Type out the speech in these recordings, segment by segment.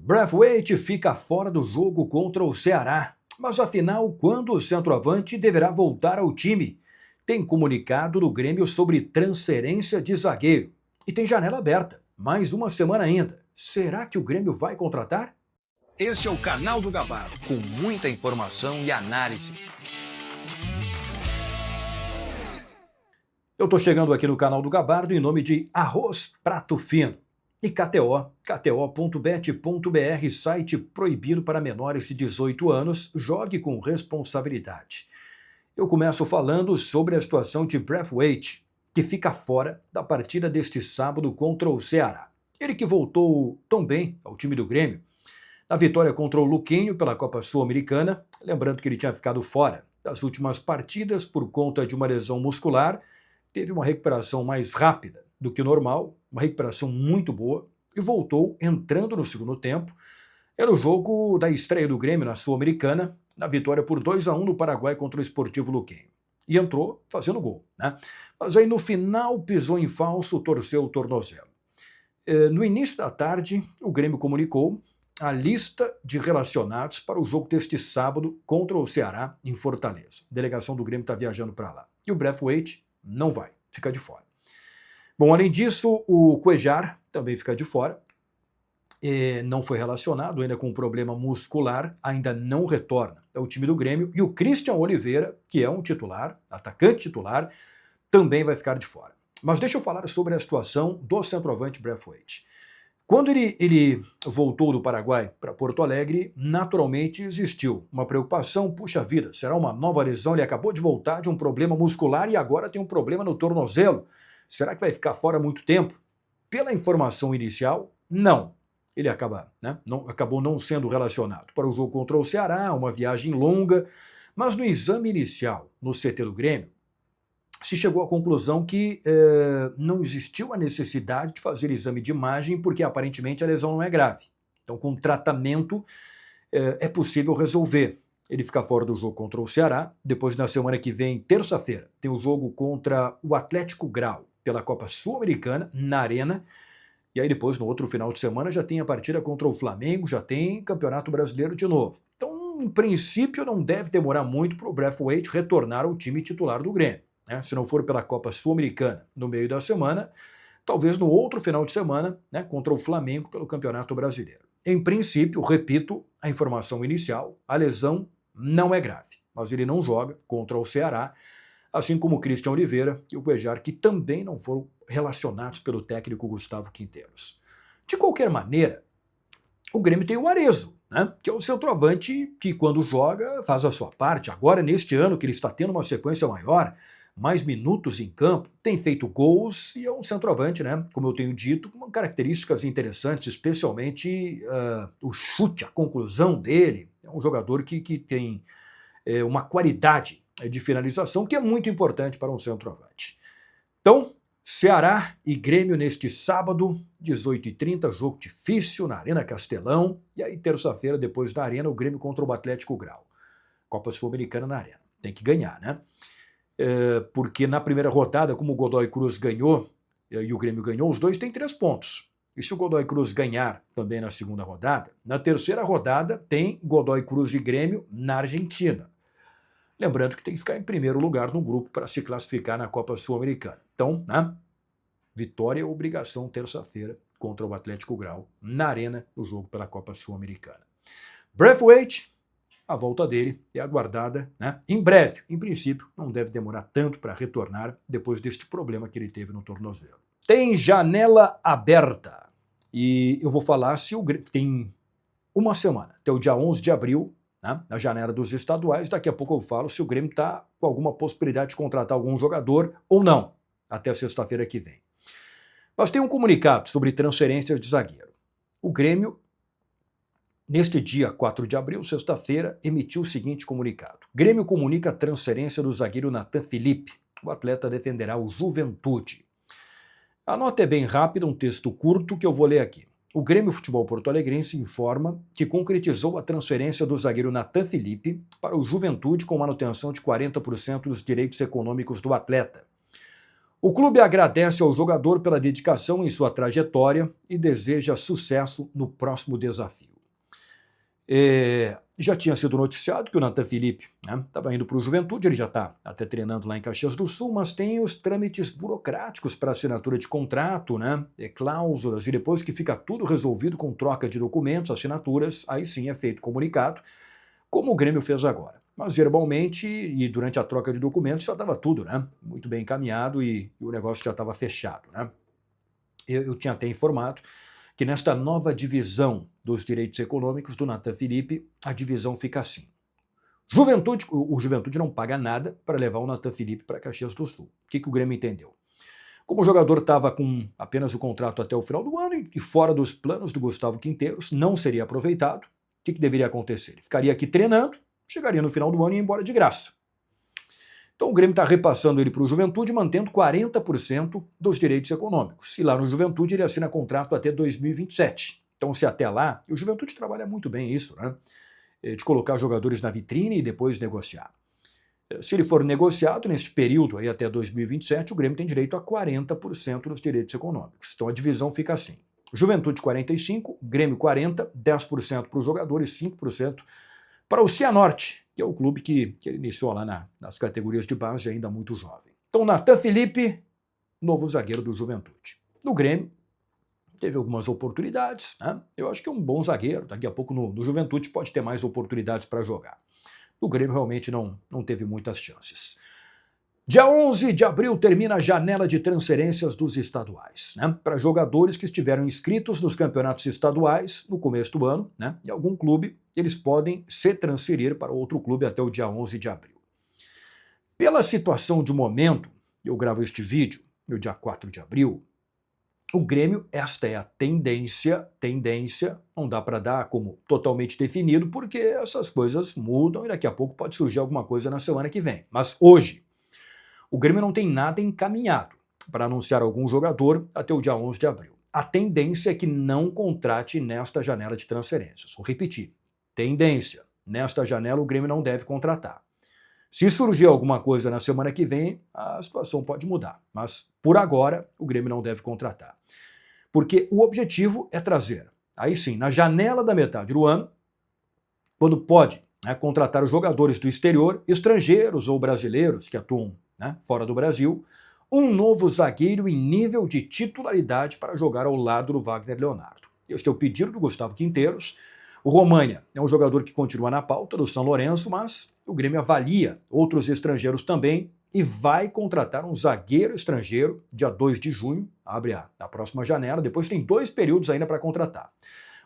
Braithwaite fica fora do jogo contra o Ceará. Mas afinal, quando o centroavante deverá voltar ao time? Tem comunicado do Grêmio sobre transferência de zagueiro. E tem janela aberta. Mais uma semana ainda. Será que o Grêmio vai contratar? Esse é o canal do Gabardo, com muita informação e análise. Eu estou chegando aqui no canal do Gabardo em nome de Arroz Prato Fino. E KTO.bet.br, site proibido para menores de 18 anos, jogue com responsabilidade. Eu começo falando sobre a situação de Braithwaite, que fica fora da partida deste sábado contra o Ceará. Ele que voltou tão bem ao time do Grêmio, na vitória contra o Luquinho pela Copa Sul-Americana, lembrando que ele tinha ficado fora das últimas partidas por conta de uma lesão muscular, teve uma recuperação mais rápida do que o normal, uma recuperação muito boa, e voltou entrando no segundo tempo. Era o jogo da estreia do Grêmio na Sul-Americana, na vitória por 2-1 no Paraguai contra o Sportivo Luquinho. E entrou fazendo gol, né? Mas aí no final pisou em falso, torceu o tornozelo. No início da tarde, o Grêmio comunicou a lista de relacionados para o jogo deste sábado contra o Ceará em Fortaleza. A delegação do Grêmio está viajando para lá. E o Braithwaite não vai, fica de fora. Bom, além disso, o Cuéllar também fica de fora. Não foi relacionado, ainda com um problema muscular, ainda não retorna ao time do Grêmio. E o Christian Oliveira, que é um titular, atacante titular, também vai ficar de fora. Mas deixa eu falar sobre a situação do centroavante Braithwaite. Quando ele voltou do Paraguai para Porto Alegre, naturalmente existiu uma preocupação. Puxa vida, será uma nova lesão? Ele acabou de voltar de um problema muscular e agora tem um problema no tornozelo. Será que vai ficar fora muito tempo? Pela informação inicial, não. Ele acabou não sendo relacionado para o jogo contra o Ceará, uma viagem longa, mas no exame inicial no CT do Grêmio, se chegou à conclusão que não existiu a necessidade de fazer exame de imagem, porque aparentemente a lesão não é grave. Então, com tratamento, é possível resolver. Ele fica fora do jogo contra o Ceará. Depois, na semana que vem, terça-feira, tem o jogo contra o Atlético Grau, pela Copa Sul-Americana, na Arena. E aí depois, no outro final de semana, já tem a partida contra o Flamengo, já tem Campeonato Brasileiro de novo. Então, em princípio, não deve demorar muito para o Braithwaite retornar ao time titular do Grêmio. Se não for pela Copa Sul-Americana no meio da semana, talvez no outro final de semana, contra o Flamengo pelo Campeonato Brasileiro. Em princípio, repito a informação inicial, a lesão não é grave, mas ele não joga contra o Ceará, assim como o Christian Oliveira e o Cuéllar, que também não foram relacionados pelo técnico Gustavo Quinteiros. De qualquer maneira, o Grêmio tem o Arezzo, que é o centroavante que, quando joga, faz a sua parte. Agora, neste ano, que ele está tendo uma sequência maior, mais minutos em campo, tem feito gols e é um centroavante, como eu tenho dito, com características interessantes, especialmente o chute, a conclusão dele. É um jogador que tem uma qualidade de finalização que é muito importante para um centroavante. Então, Ceará e Grêmio neste sábado, 18h30, jogo difícil na Arena Castelão. E aí, terça-feira, depois da Arena, o Grêmio contra o Atlético Grau. Copa Sul-Americana na Arena. Tem que ganhar, porque na primeira rodada, como o Godoy Cruz ganhou e o Grêmio ganhou, os dois têm 3 pontos. E se o Godoy Cruz ganhar também na segunda rodada, na terceira rodada tem Godoy Cruz e Grêmio na Argentina. Lembrando que tem que ficar em primeiro lugar no grupo para se classificar na Copa Sul-Americana. Então, vitória é obrigação terça-feira contra o Atlético Grau, na Arena, no jogo pela Copa Sul-Americana. Braithwaite, a volta dele é aguardada em breve. Em princípio, não deve demorar tanto para retornar depois deste problema que ele teve no tornozelo. Tem janela aberta. E eu vou falar se o Grêmio tem uma semana, até o dia 11 de abril, na janela dos estaduais. Daqui a pouco eu falo se o Grêmio está com alguma possibilidade de contratar algum jogador ou não, até sexta-feira que vem. Mas tem um comunicado sobre transferências de zagueiro. O Grêmio, neste dia 4 de abril, sexta-feira, emitiu o seguinte comunicado. Grêmio comunica a transferência do zagueiro Nathan Felipe. O atleta defenderá o Juventude. A nota é bem rápida, um texto curto que eu vou ler aqui. O Grêmio Futebol Porto Alegrense informa que concretizou a transferência do zagueiro Nathan Felipe para o Juventude com manutenção de 40% dos direitos econômicos do atleta. O clube agradece ao jogador pela dedicação em sua trajetória e deseja sucesso no próximo desafio. Já tinha sido noticiado que o Nathan Felipe estava indo para o Juventude, ele já está até treinando lá em Caxias do Sul, mas tem os trâmites burocráticos para assinatura de contrato, cláusulas, e depois que fica tudo resolvido com troca de documentos, assinaturas, aí sim é feito comunicado, como o Grêmio fez agora. Mas verbalmente e durante a troca de documentos já estava tudo muito bem encaminhado e o negócio já estava fechado. Eu tinha até informado que nesta nova divisão dos direitos econômicos do Nathan Felipe, a divisão fica assim. O Juventude não paga nada para levar o Nathan Felipe para Caxias do Sul. O que o Grêmio entendeu? Como o jogador estava com apenas o contrato até o final do ano e fora dos planos do Gustavo Quinteiros, não seria aproveitado, o que deveria acontecer? Ele ficaria aqui treinando, chegaria no final do ano e ia embora de graça. Então o Grêmio está repassando ele para o Juventude, mantendo 40% dos direitos econômicos. E lá no Juventude ele assina contrato até 2027. Então se até lá, e o Juventude trabalha muito bem isso, de colocar jogadores na vitrine e depois negociar. Se ele for negociado nesse período aí até 2027, o Grêmio tem direito a 40% dos direitos econômicos. Então a divisão fica assim. Juventude 45%, Grêmio 40%, 10% para os jogadores, 5% para o Cianorte, que é o clube que ele iniciou lá nas categorias de base, ainda muito jovem. Então, Nathan Felipe, novo zagueiro do Juventude. No Grêmio, teve algumas oportunidades, Eu acho que é um bom zagueiro. Daqui a pouco no Juventude pode ter mais oportunidades para jogar. No Grêmio realmente não teve muitas chances. Dia 11 de abril termina a janela de transferências dos estaduais, para jogadores que estiveram inscritos nos campeonatos estaduais no começo do ano, em algum clube, eles podem se transferir para outro clube até o dia 11 de abril. Pela situação de momento, eu gravo este vídeo no dia 4 de abril, o Grêmio, esta é a tendência, não dá para dar como totalmente definido, porque essas coisas mudam e daqui a pouco pode surgir alguma coisa na semana que vem. Mas hoje, o Grêmio não tem nada encaminhado para anunciar algum jogador até o dia 11 de abril. A tendência é que não contrate nesta janela de transferências. Vou repetir. Tendência. Nesta janela o Grêmio não deve contratar. Se surgir alguma coisa na semana que vem, a situação pode mudar. Mas, por agora, o Grêmio não deve contratar. Porque o objetivo é trazer, aí sim, na janela da metade do ano, quando pode contratar os jogadores do exterior, estrangeiros ou brasileiros que atuam fora do Brasil, um novo zagueiro em nível de titularidade para jogar ao lado do Wagner Leonardo. Este é o pedido do Gustavo Quinteiros. O Romagnoli é um jogador que continua na pauta do São Lourenço, mas o Grêmio avalia outros estrangeiros também e vai contratar um zagueiro estrangeiro dia 2 de junho, abre a próxima janela, depois tem 2 períodos ainda para contratar.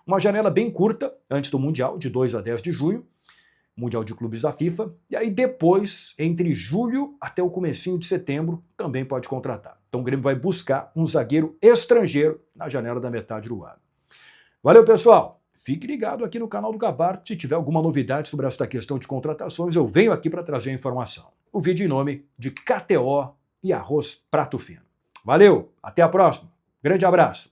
Uma janela bem curta, antes do Mundial, de 2 a 10 de junho, Mundial de Clubes da FIFA, e aí depois, entre julho até o comecinho de setembro, também pode contratar. Então o Grêmio vai buscar um zagueiro estrangeiro na janela da metade do ano. Valeu, pessoal! Fique ligado aqui no canal do Gabardo. Se tiver alguma novidade sobre esta questão de contratações, eu venho aqui para trazer a informação. O vídeo em nome de KTO e Arroz Prato Fino. Valeu, até a próxima. Grande abraço.